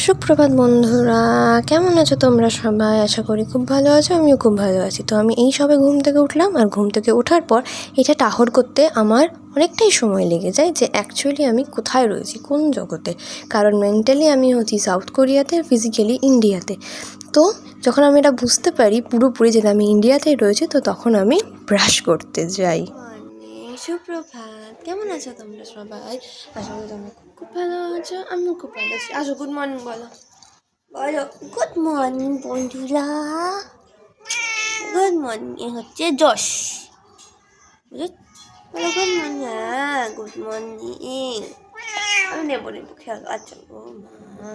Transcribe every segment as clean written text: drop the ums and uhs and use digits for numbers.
সুপ্রভাত বন্ধুরা, কেমন আছো তোমরা সবাই? আশা করি খুব ভালো আছো। আমিও খুব ভালো আছি। তো আমি এই সবে ঘুম থেকে উঠলাম, আর ঘুম থেকে ওঠার পর এটা টাহর করতে আমার অনেকটাই সময় লেগে যায় যে অ্যাকচুয়ালি আমি কোথায় রয়েছি, কোন জগতে। কারণ মেন্টালি আমি হচ্ছি সাউথ কোরিয়াতে, ফিজিক্যালি ইন্ডিয়াতে। তো যখন আমি এটা বুঝতে পারি পুরোপুরি যে আমি ইন্ডিয়াতেই রয়েছি, তো তখন আমি ব্রাশ করতে যাই। সুপ্রভাত, কেমন আছো তোমরা সবাই? আশা করি তোমরা খুব ভালো আছো। আমিও খুব ভালো আছি। আসো, গুড মর্নিং বলো। বলো গুড মর্নিং বন্ধুরা। গুড মর্নিং হচ্ছে যশ। বলো গুড মর্নিং। হ্যাঁ, গুড মর্নিং। আমি নেবো খেয়াল। আচ্ছা, ও মা।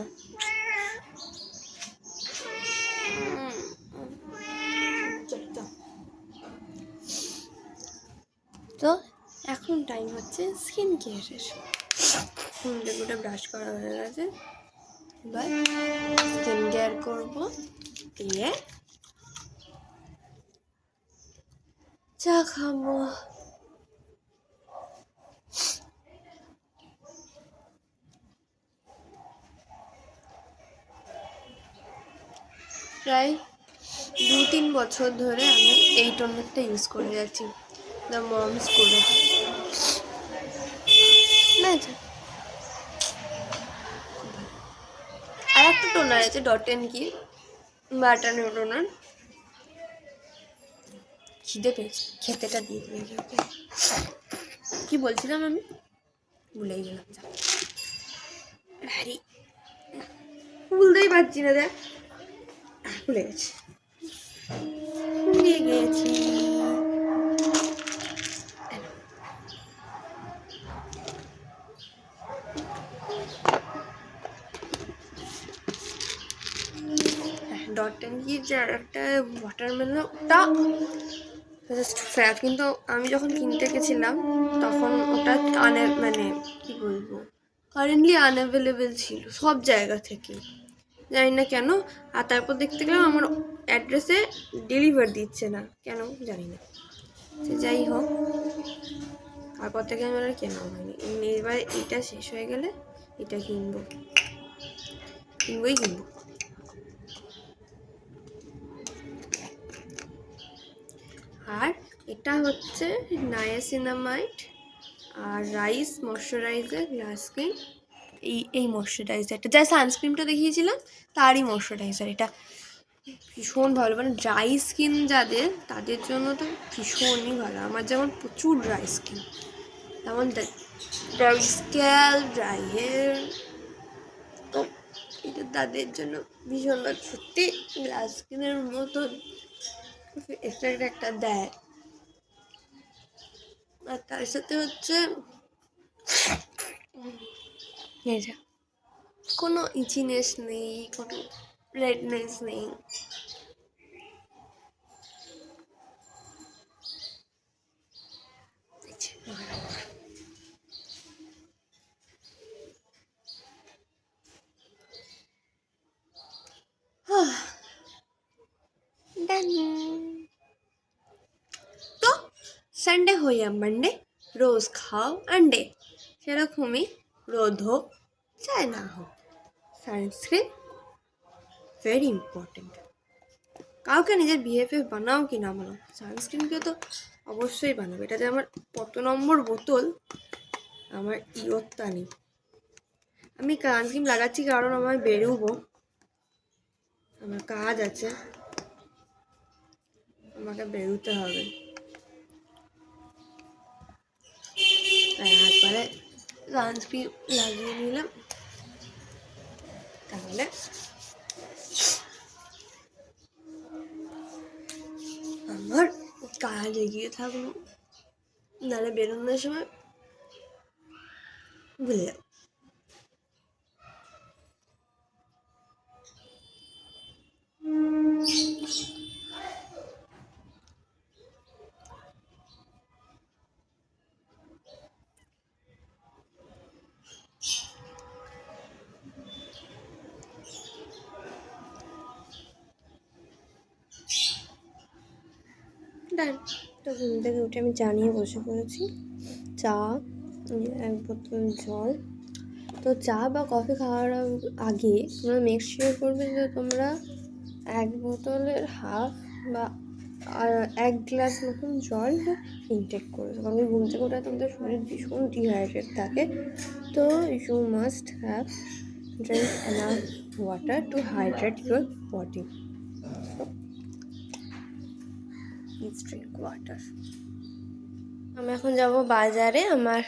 তো এখন টাইম হচ্ছে স্কিন কেয়ারের। ঘুম থেকে উঠে ব্রাশ করা হয়ে গেছে, এবার স্কিন কেয়ার করবো। দিয়ে চা খাবো। প্রায় 2-3 বছর ধরে আমি এই টোনারটা ইউজ করে যাচ্ছি, দ্য মমস করে। না, আর একটা টোনার আছে ডট এন্ড কি বাটার টোনার। খিদে পেয়েছে, খেতেটা দিয়ে দিয়েছি ওকে। কি বলছিলাম আমি ভুলেই গেলাম। হ্যারি ভুলতেই পারছি না, দেখ ভুলে গেছি, ভুলে গেছি। ডট এন্ড কি যে একটা ওয়াটারমেলনটা জাস্ট ফ্যাক, কিন্তু আমি যখন কিনতে গেছিলাম তখন ওটা মানে কি বলবো, কারেন্টলি আনঅ্যাভেলেবেল ছিল সব জায়গা থেকে, জানি না কেন। আর তারপর দেখতে গেলাম আমার অ্যাড্রেসে ডেলিভার দিচ্ছে না, কেন জানি না। সে যাই হোক, তারপর থেকে আমার আর কেনা হয়নি। এবার এটা শেষ হয়ে গেলে এটা কিনবো। আর এটা হচ্ছে নায়াসিনামাইড আর রাইস ময়শ্চারাইজার গ্লাস স্কিন। এই ময়শ্চারাইজারটা যা সানস্ক্রিনটা দেখিয়েছিলাম তারই ময়শ্চারাইজার। এটা ভীষণ ভালো, মানে ড্রাই স্কিন যাদের, তাদের জন্য তো ভীষণই ভালো। আমার যেমন প্রচুর ড্রাই স্কিন, তেমন ড্রাই স্ক্যাল্প, ড্রাই হেয়ার, তো এটা তাদের জন্য ভীষণ ভালো। সত্যি গ্লাস স্কিনের মতন এফেক্ট একটা দেয়। আর তার সাথে হচ্ছে কোনো ইচিনেস নেই, কোনো রেডনেস নেই। তো সানডে হইয়া মানডে, রোজ খাও আন্ডে। সেরকমই রোদ হোক চায় না হোক, সানস্ক্রিন ভেরি ইম্পর্টেন্ট। কাউকে নিজের বিহেভিয়ার বানাও কি না বানাও, সানস্ক্রিনকে তো অবশ্যই বানাবে। এটা যে আমার কত নম্বর বোতল আমার ইয়ত্তা নেই। আমি সানস্ক্রিন লাগাচ্ছি কারণ আমার বেরোবো, আমার কাজ আছে, আমাকে বেরোতে হবে। তাই একবারে সানস্ক্রিন লাগিয়ে নিলাম, তাহলে আমার কাজ এগিয়ে থাকলো, নাহলে বেরোনোর সময় ভুলে যাবো। ডান। তো ঘুম থেকে উঠে আমি চা নিয়ে বসে পড়েছি। চা, 1 বোতল জল। তো তো চা বা কফি খাওয়ার আগে তোমরা মেক শিওর করবে যে তোমরা 1 বোতলের হাফ বা 1 গ্লাস মতন জল ইনটেক করবে, কারণ ঘুম থেকে ওঠা তোমাদের শরীর ভীষণ ডিহাইড্রেট থাকে। তো you must have drink enough water to hydrate your body. Please drink water. আমি এখন যাব বাজারে, আমার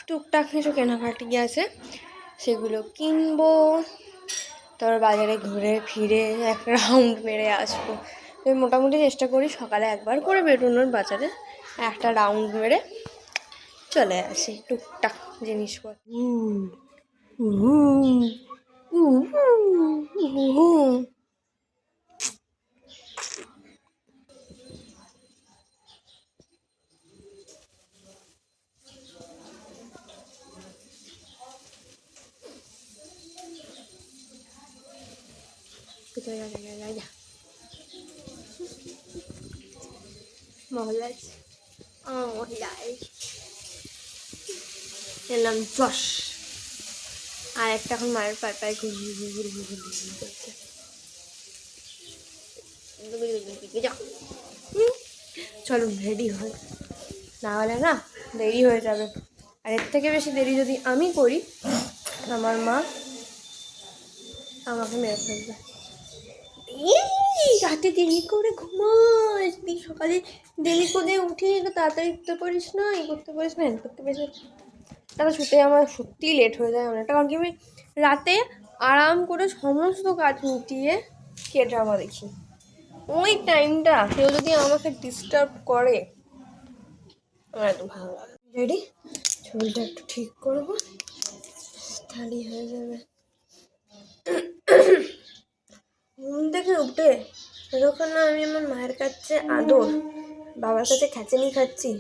টুকটাক কিছু কেনাকাটি আছে সেগুলো কিনবো, তারপর বাজারে ঘুরে ফিরে এক রাউন্ড মেরে আসবো। আমি মোটামুটি চেষ্টা করি সকালে একবার করে বেরোনোর, বাজারে একটা রাউন্ড মেরে চলে আসি টুকটাক জিনিসপত্র। মহলাজ এলাম 10, আর একটা এখন মায়ের পায়ে পায়ে করছে। চলো রেডি হয়, না হলে না দেরি হয়ে যাবে, আর এর থেকে বেশি দেরি যদি আমি করি আমার মা আমাকে মেরে ফেলবে। রাতে দেরি করে ঘুমাস, তুই সকালে দেরি করে উঠি, তাড়াতাড়ি উঠতে পারিস না, করতে পারিস না, করতে পারিস না, তারপর ছুটে আমার সত্যিই লেট হয়ে যায় অনেকটা, কারণ কি আমি রাতে আরাম করে সমস্ত কাজ মিটিয়ে কে ড্রামা দেখি। ওই টাইমটা কেউ যদি আমাকে ডিস্টার্ব করে আমার এত ভালো লাগে। রেডি, চুলটা একটু ঠিক করবো, তাহলেই হয়ে যাবে। ঘুম থেকে উঠে যখন আমি আমার মায়ের কাছে আদর, বাবার কাছে খ্যাচেনি খাচ্ছি,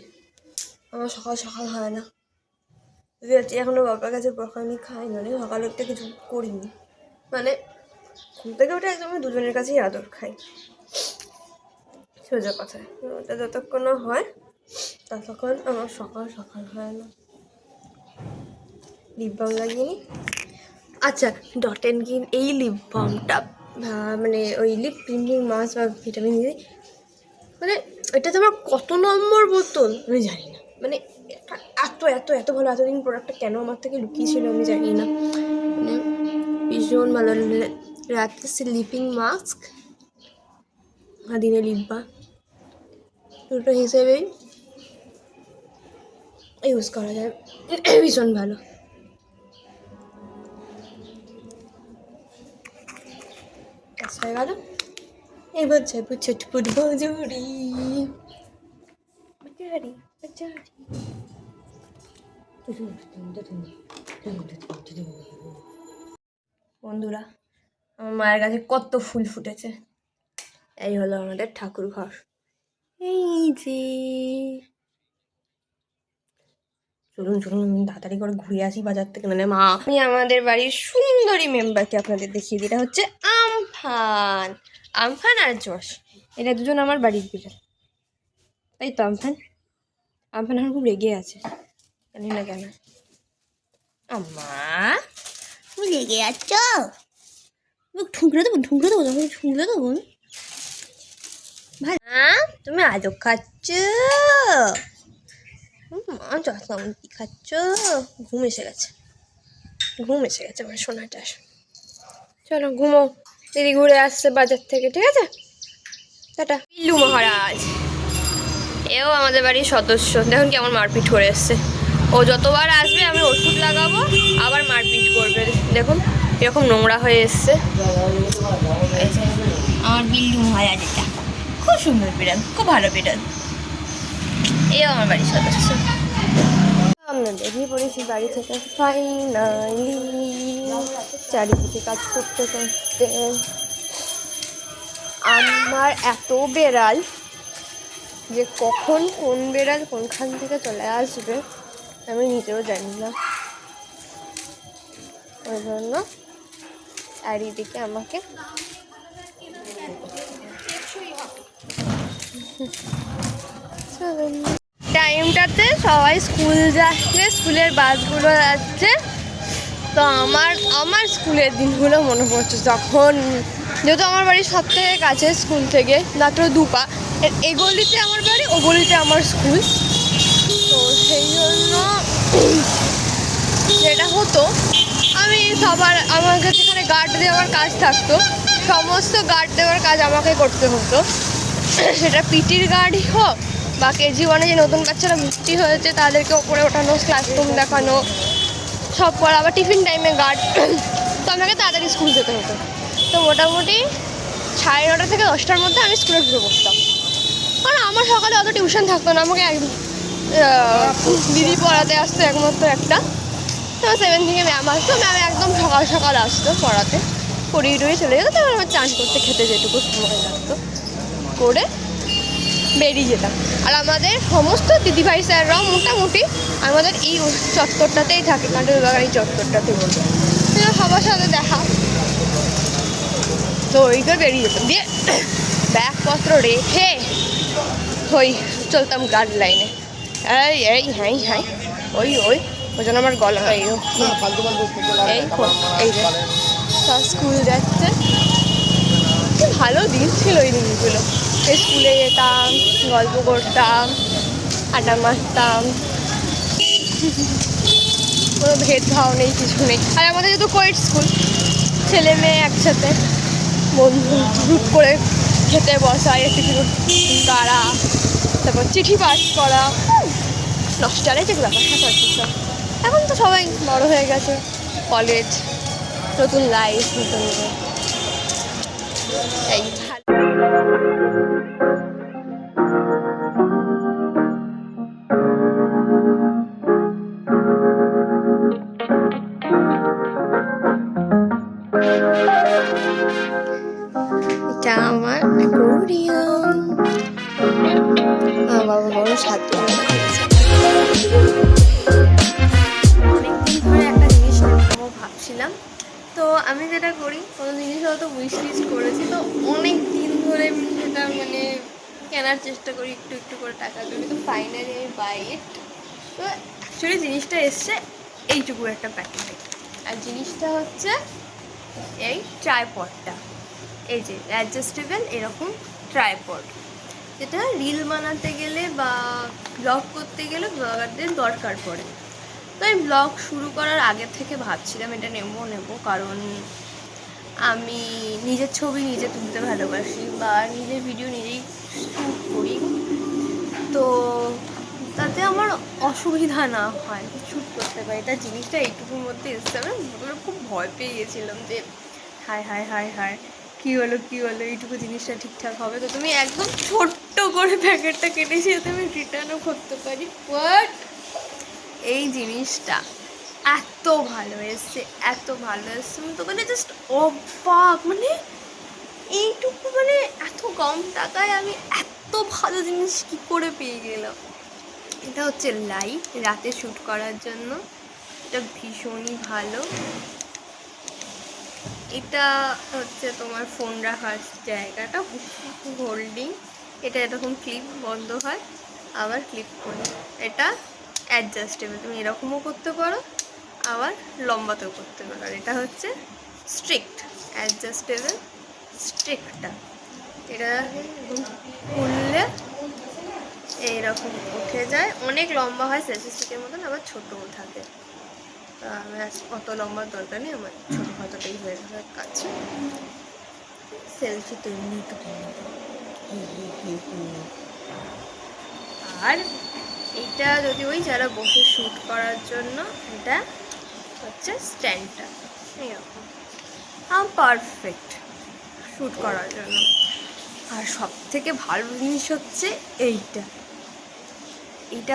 আমার সকাল সকাল হয় না। যদি আজকে এখনো বাবার কাছে বকানি খাই, মানে সকালে একটা কিছু করিনি, মানে ঘুম থেকে উঠে একদম আমি দুজনের কাছেই আদর খাই, সোজা কথায়। ওটা যতক্ষণ না হয় ততক্ষণ আমার সকাল সকাল হয় না। লিপ বাম লাগিয়ে নি। আচ্ছা, ডট অ্যান্ড গিন এই লিপ বামটা, মানে ওই লিপ প্রিন্টিং মাস্ক বা ভিটামিন সি, মানে এটা তোমার কত নম্বর বোতল আমি জানি না, মানে এত এত এত ভালো, এতদিন প্রোডাক্টটা কেন আমার থেকে লুকিয়েছিল আমি জানি না, মানে ভীষণ ভালো। রাত্রে স্লিপিং মাস্ক আর দিনে লিপ বাম, দুটো হিসেবেই ইউজ করা যায়, ভীষণ ভালো। হয়ে গেল, এবার যাবো চটপট বাজারি। বন্ধুরা, আমার মায়ের কাছে কত ফুল ফুটেছে, এই হলো আমাদের ঠাকুর ঘর। এই যে চলুন চলুন তাড়াতাড়ি করে ঘুরে আসি বাজার থেকে, মানে মা। আমি আমাদের বাড়ির সুন্দরী মেম্বারকে আপনাদের দেখিয়ে দিই, এটা হচ্ছে আমফান। আমফান আর যশ, এরা দুজন আমার বাড়ির বিড়াল, তাই তো আমফান। আমফান এখন খুব রেগে আছে, জানি না কেন। আম্মা তুমি রেগে যাচ্ছ, ঠুকরে দেবো, ঠুকরে দেবো, তখন ঠুকরে দেবো ভাই। তুমি আজও খাচ্ছ, কি খাচ্ছ? ঘুম এসে গেছে, ঘুম এসে গেছে আমার সোনাটা। চলো ঘুমো, দিদি ঘুরে আসছে বাজার থেকে, ঠিক আছে? টাটা। পিল্লু মহারাজ এও আমাদের বাড়ির সদস্য, দেখুন কেমন মারপিট করে এসছে। ও যতবার আসবে আমি ওষুধ লাগাবো, আবার মারপিট করবে, দেখুন এরকম নোংরা হয়ে এসছে। আমার বিল্লু মহারাজ, এটা খুব সুন্দর বিড়াল, খুব ভালো বিড়াল, এও আমার বাড়ির সদস্য। আমরা বেরিয়ে পড়েছি বাড়ি থেকে ফাইনালি, চারিদিকে কাজ করতে করতে। আমার এত বেড়াল যে কখন কোন বেড়াল কোনখান থেকে চলে আসবে আমি নিজেও জানি না, ওই জন্য চারিদিকে আমাকে টাইমটাতে সবাই স্কুল যাচ্ছে, স্কুলের বাসগুলো যাচ্ছে, তো আমার আমার স্কুলের দিনগুলো মনে পড়ছে, যখন যেহেতু আমার বাড়ির সব থেকে কাছে স্কুল থেকে মাত্র 2 পা, এই গলিতে আমার বাড়ি, ও গলিতে আমার স্কুল। তো সেই জন্য যেটা হতো, আমি সবার আমাকে যেখানে গার্ড দেওয়ার কাজ থাকতো, সমস্ত গার্ড দেওয়ার কাজ আমাকে করতে হতো। সেটা পিটির গার্ডই হোক বা KG1 যে নতুন বাচ্চারা ভর্তি হয়েছে তাদেরকে ওপরে ওঠানো, ক্লাসরুম দেখানো, সব করা, আবার টিফিন টাইমে গার্ড। তো আমাকে তাড়াতাড়ি স্কুল যেতে হতো। তো মোটামুটি 9:30 থেকে 10টার মধ্যে আমি স্কুলে ঢুকে পড়তাম, কারণ আমার সকালে অত টিউশন থাকতো না। আমাকে দিদি পড়াতে আসতো একমাত্র একটা, তো 7 থেকে ম্যাম আসতো, ম্যাম একদম সকাল সকাল আসতো পড়াতে, পড়িয়ে টড়িয়ে চলে যেত। তারপর আমার চান করতে খেতে যেটুকু সময় লাগতো করে বেরিয়ে যেতাম। আর আমাদের সমস্ত দিদিভাই স্যাররাও মোটামুটি আমাদের এই চত্বরটাতেই থাকে, কাণ্ডের বাগান এই চত্বরটাতে বলতে সবার সাথে দেখা। তো ওইটা বেরিয়ে যেতাম, দিয়ে ব্যাগপত্র রেখে ওই চলতাম গার্ড লাইনে। এই এই হ্যাঁ হ্যাঁ ওই ওই ওই জন্য আমার গলাটা এই এই যে সব স্কুল যাচ্ছে। কি ভালো দিন ছিল ওই দিনগুলো। স্কুলে যেতাম, গল্প করতাম, আড্ডা মারতাম, কোনো ভেদভাব নেই, কিছু নেই। আর আমাদের যেহেতু কোয়েট স্কুল, ছেলে মেয়ে একসাথে, বন্ধু গ্রুপ করে খেতে বসা, একটু গাড়া, তারপর চিঠি পাস করা, নস্টালজিক ব্যাপার সব। এখন তো সবাই বড় হয়ে গেছে, কলেজ, নতুন লাইফ, নতুন এই এটা আমার অ্যাকোয়ারিয়াম। বাবা বড় সাত অনেকদিন ধরে একটা জিনিস নেবো ভাবছিলাম। তো আমি যেটা করি, কোনো জিনিস হয়তো উইশ লিস্ট করেছি, তো অনেক দিন ধরে সেটা মানে কেনার চেষ্টা করি, একটু একটু করে টাকা করি। তো ফাইনালি আমি বাই ইট। তো অ্যাকচুয়ালি জিনিসটা এসছে এইটুকু একটা প্যাকেটে। আর জিনিসটা হচ্ছে এই ট্রাইপডটা, এই যে অ্যাডজাস্টেবল এরকম ট্রাইপড, যেটা রিল বানাতে গেলে বা ব্লগ করতে গেলে ব্লগারদের দরকার পড়ে। তো আমি ব্লগ শুরু করার আগে থেকে ভাবছিলাম এটা নেব, কারণ আমি নিজের ছবি নিজে তুলতে ভালোবাসি বা নিজের ভিডিও নিজেই শ্যুট করি। তো তাতে আমার অসুবিধা না হয়, শ্যুট করতে পারি। তার জিনিসটা এইটুকুর মধ্যে এসছে। আমি খুব ভয় পেয়ে গেছিলাম যে হায় হায় হায় হায় কী হলো এইটুকু জিনিসটা ঠিকঠাক হবে। তো তুমি একদম ছোট্ট করে প্যাকেটটা কেটেছি যাতে আমি রিটার্নও করতে পারি। বাট এই জিনিসটা এত ভালো এসছে, আমি তো মানে জাস্ট অবাক, মানে এইটুকু মানে এত কম টাকায় আমি এত ভালো জিনিস কি করে পেয়ে গেলাম। এটা হচ্ছে লাইট, রাতে শ্যুট করার জন্য এটা ভীষণই ভালো। এটা হচ্ছে তোমার ফোন রাখার জায়গাটা, হোল্ডিং, এটা এরকম ক্লিপ বন্ধ হয় আবার ক্লিপ করে। এটা অ্যাডজাস্টেবল, তুমি এরকমও করতে পারো আবার লম্বাতেও করতে পারো। আর এটা হচ্ছে স্ট্রিক্ট অ্যাডজাস্টেবল, স্ট্রিক্টটা এটা খুললে এইরকম উঠে যায়, অনেক লম্বা হয় সেলফি স্টিকের মতন, আবার ছোটও থাকে। অত লম্বার দরকার নেই, আমার ছোটো হাতটাই হয়ে যাবে কাজ। সেলফি তো এমনি তো। আর এটা যদি ওই যারা বসে শ্যুট করার জন্য, এটা হচ্ছে স্ট্যান্ডটা এরকম পারফেক্ট শ্যুট করার জন্য। আর সব থেকে ভালো জিনিস হচ্ছে এইটা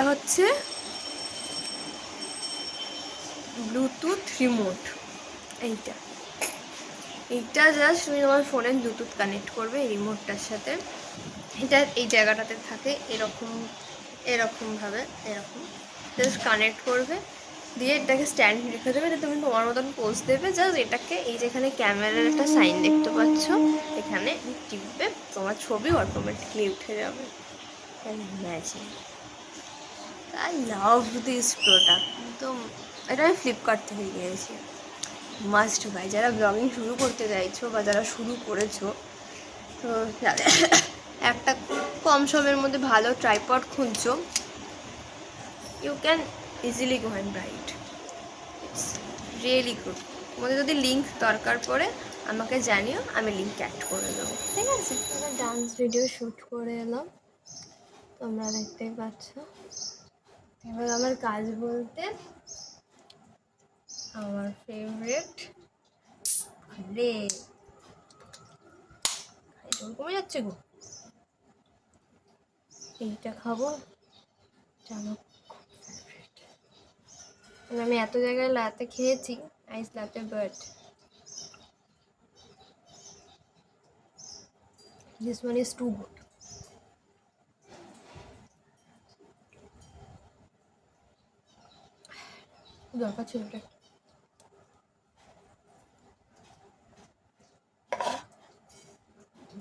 হচ্ছে ব্লুটুথ রিমোট। এইটা জাস্ট তুমি তোমার ফোনে ব্লুটুথ কানেক্ট করবে এই রিমোটটার সাথে। এটা এই জায়গাটাতে থাকে এরকমভাবে এরকম জাস্ট কানেক্ট করবে, দিয়ে এটাকে স্ট্যান্ড রেখে দেবে, এটা তুমি তোমার মতন পোজ দেবে। জাস্ট এটাকে এই যেখানে ক্যামেরার একটা সাইন দেখতে পাচ্ছ, এখানে টিপবে, তোমার ছবি অটোমেটিকলি উঠে যাবে। Imagine, I love this product. তো এটা আমি ফ্লিপকার্ট থেকে কিনেছি। Must by. যারা ব্লগিং শুরু করতে চাইছো বা যারা শুরু করেছো, তো যাদের একটা কম সময়ের মধ্যে ভালো ট্রাইপড খুঁজছো, you can easily go and buy it. It's really good. তোমাদের যদি লিঙ্ক দরকার পড়ে আমাকে জানিও, আমি লিঙ্ক অ্যাড করে দেবো, ঠিক আছে? আমরা ডান্স ভিডিও শ্যুট করে এলাম, তোমরা দেখতেই পাচ্ছ। এবার আমার কাজ বলতে আমার ফেভারিট রে জল কমে যাচ্ছে গো, এইটা খাবো। এটা আমার খুব ফেভারিট। আমি এত জায়গায় লাতে খেয়েছি ice latte, but this one is too good. দরকার ছিল এটা।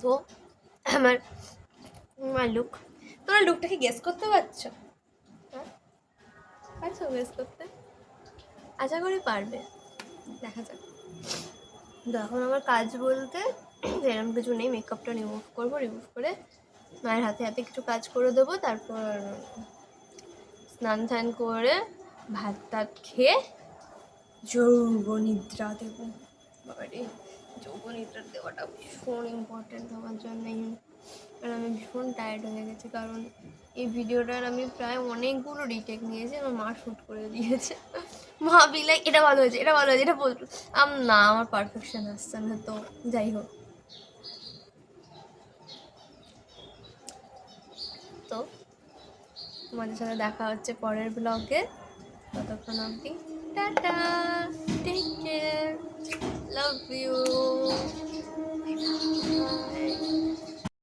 তো আমার লুক, তোমরা লুকটাকে গেস করতে পারছো? হ্যাঁ, পারছো গেস করতে? আশা করি পারবে, দেখা যাক। এখন আমার কাজ বলতে এরকম কিছু নেই, মেকআপটা রিমুভ করবো, রিমুভ করে মায়ের হাতে হাতে একটু কাজ করে দেবো, তারপর স্নান টান করে ভাত টাত খেয়ে যৌবনিদ্রা দেবো। বাবারে, যৌবনিদ্রা দেওয়াটা ভীষণ ইম্পর্ট্যান্ট আমার জন্যই, কারণ আমি ভীষণ টায়ার্ড হয়ে গেছি। কারণ এই ভিডিওটার আমি প্রায় অনেকগুলো রিটেক নিয়েছি, আমার মা শ্যুট করে দিয়েছে। মা বিলাই এটা ভালো হয়েছে, এটা ভালো হয়েছে, এটা বলতো না, আমার পারফেকশন আসছে না। তো যাই হোক, তো তোমাদের সাথে দেখা হচ্ছে পরের ব্লগে। ততক্ষণ অবধি tata, take care, love you.